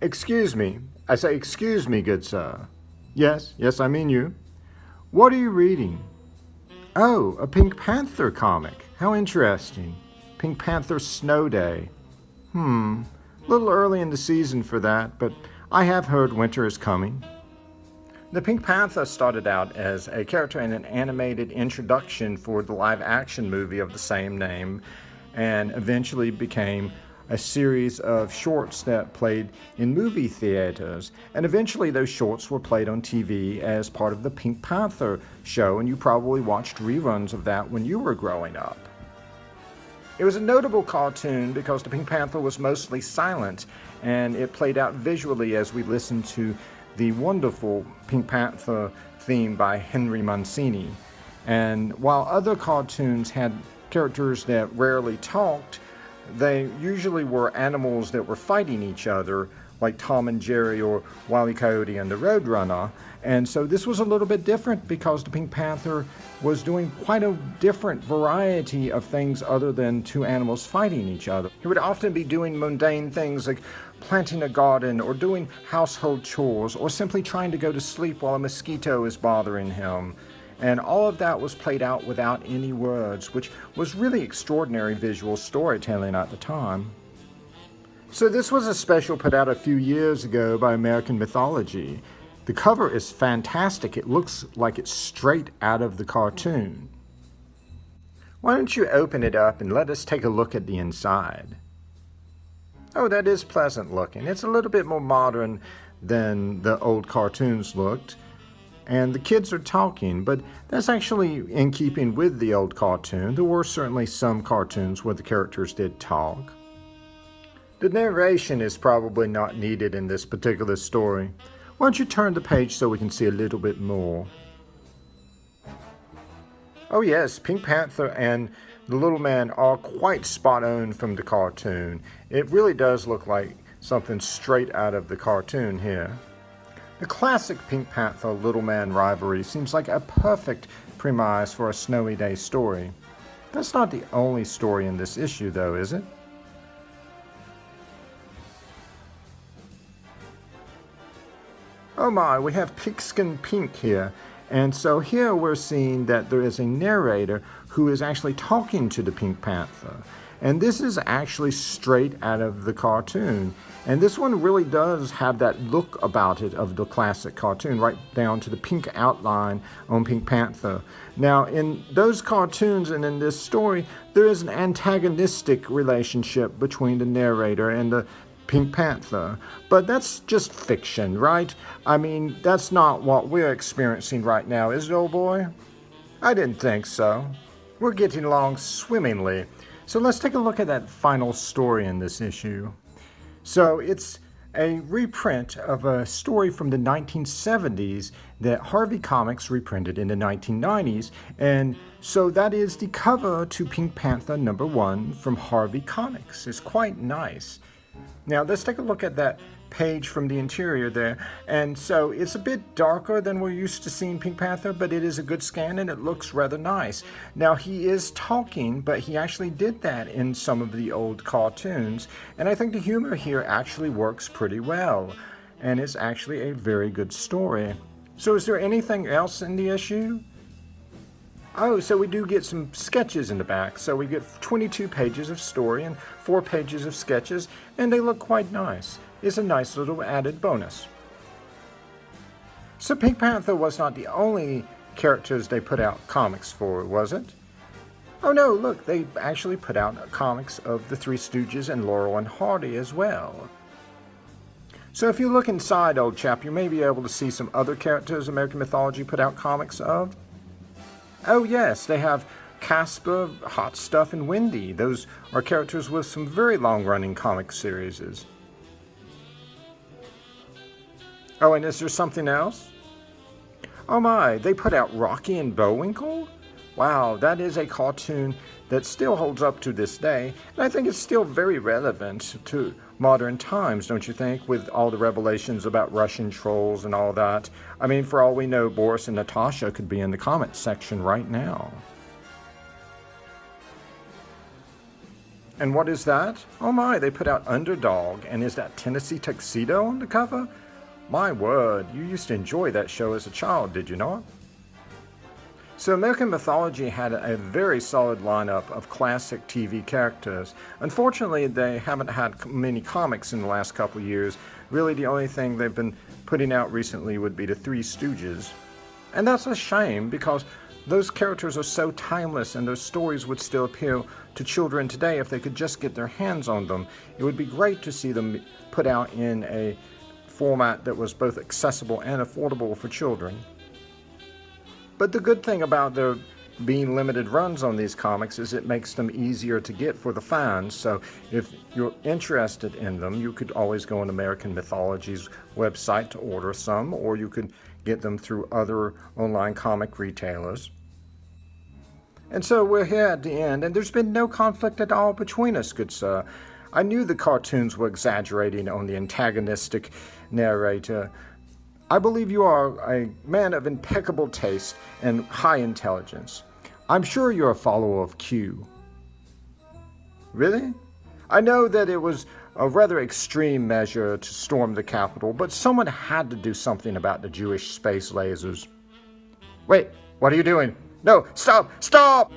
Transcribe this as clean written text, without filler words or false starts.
Excuse me. I say, excuse me, good sir. Yes, I mean you. What are you reading? Oh, a Pink Panther comic. How interesting. Pink Panther Snow Day. A little early in the season for that, but I have heard winter is coming. The Pink Panther started out as a character in an animated introduction for the live-action movie of the same name, and eventually became a series of shorts that played in movie theaters. And eventually those shorts were played on TV as part of the Pink Panther show, and you probably watched reruns of that when you were growing up. It was a notable cartoon because the Pink Panther was mostly silent, and it played out visually as we listened to the wonderful Pink Panther theme by Henry Mancini. And while other cartoons had characters that rarely talked, they usually were animals that were fighting each other, like Tom and Jerry or Wile E. Coyote and the Roadrunner. And so this was a little bit different because the Pink Panther was doing quite a different variety of things other than two animals fighting each other. He would often be doing mundane things like planting a garden or doing household chores or simply trying to go to sleep while a mosquito is bothering him. And all of that was played out without any words, which was really extraordinary visual storytelling at the time. So this was a special put out a few years ago by American Mythology. The cover is fantastic. It looks like it's straight out of the cartoon. Why don't you open it up and let us take a look at the inside? Oh, that is pleasant looking. It's a little bit more modern than the old cartoons looked. And the kids are talking, but that's actually in keeping with the old cartoon. There were certainly some cartoons where the characters did talk. The narration is probably not needed in this particular story. Why don't you turn the page so we can see a little bit more? Oh yes, Pink Panther and the little man are quite spot on from the cartoon. It really does look like something straight out of the cartoon here. The classic Pink Panther Little Man rivalry seems like a perfect premise for a snowy day story. That's not the only story in this issue though, is it? Oh my, we have Pigskin Pink here. And so here we're seeing that there is a narrator who is actually talking to the Pink Panther. And this is actually straight out of the cartoon. And this one really does have that look about it of the classic cartoon, right down to the pink outline on Pink Panther. Now, in those cartoons and in this story, there is an antagonistic relationship between the narrator and the Pink Panther. But that's just fiction, right? I mean, that's not what we're experiencing right now, is it, old boy? I didn't think so. We're getting along swimmingly. So let's take a look at that final story in this issue. So it's a reprint of a story from the 1970s that Harvey Comics reprinted in the 1990s. And so that is the cover to Pink Panther #1 from Harvey Comics. It's quite nice. Now let's take a look at that page from the interior there. And so it's a bit darker than we're used to seeing Pink Panther, but it is a good scan and it looks rather nice. Now he is talking, but he actually did that in some of the old cartoons. And I think the humor here actually works pretty well. And it's actually a very good story. So is there anything else in the issue? Oh, so we do get some sketches in the back. So we get 22 pages of story and 4 pages of sketches, and they look quite nice. It's a nice little added bonus. So Pink Panther was not the only characters they put out comics for, was it? Oh no, look, they actually put out comics of the Three Stooges and Laurel and Hardy as well. So if you look inside, old chap, you may be able to see some other characters American Mythology put out comics of. Oh yes, they have Casper, Hot Stuff, and Wendy. Those are characters with some very long-running comic series. Oh, and is there something else? Oh my, they put out Rocky and Bullwinkle? Wow, that is a cartoon that still holds up to this day, and I think it's still very relevant to modern times, don't you think, with all the revelations about Russian trolls and all that. I mean, for all we know, Boris and Natasha could be in the comments section right now. And what is that? Oh my, they put out Underdog, and is that Tennessee Tuxedo on the cover? My word, you used to enjoy that show as a child, did you not? So American Mythology had a very solid lineup of classic TV characters. Unfortunately, they haven't had many comics in the last couple years. Really, the only thing they've been putting out recently would be the Three Stooges. And that's a shame because those characters are so timeless and those stories would still appeal to children today if they could just get their hands on them. It would be great to see them put out in a format that was both accessible and affordable for children. But the good thing about there being limited runs on these comics is it makes them easier to get for the fans. So if you're interested in them, you could always go on American Mythology's website to order some, or you could get them through other online comic retailers. And so we're here at the end, and there's been no conflict at all between us, good sir. I knew the cartoons were exaggerating on the antagonistic narrator. I believe you are a man of impeccable taste and high intelligence. I'm sure you're a follower of Q. Really? I know that it was a rather extreme measure to storm the Capitol, but someone had to do something about the Jewish space lasers. Wait, what are you doing? No, stop! Stop!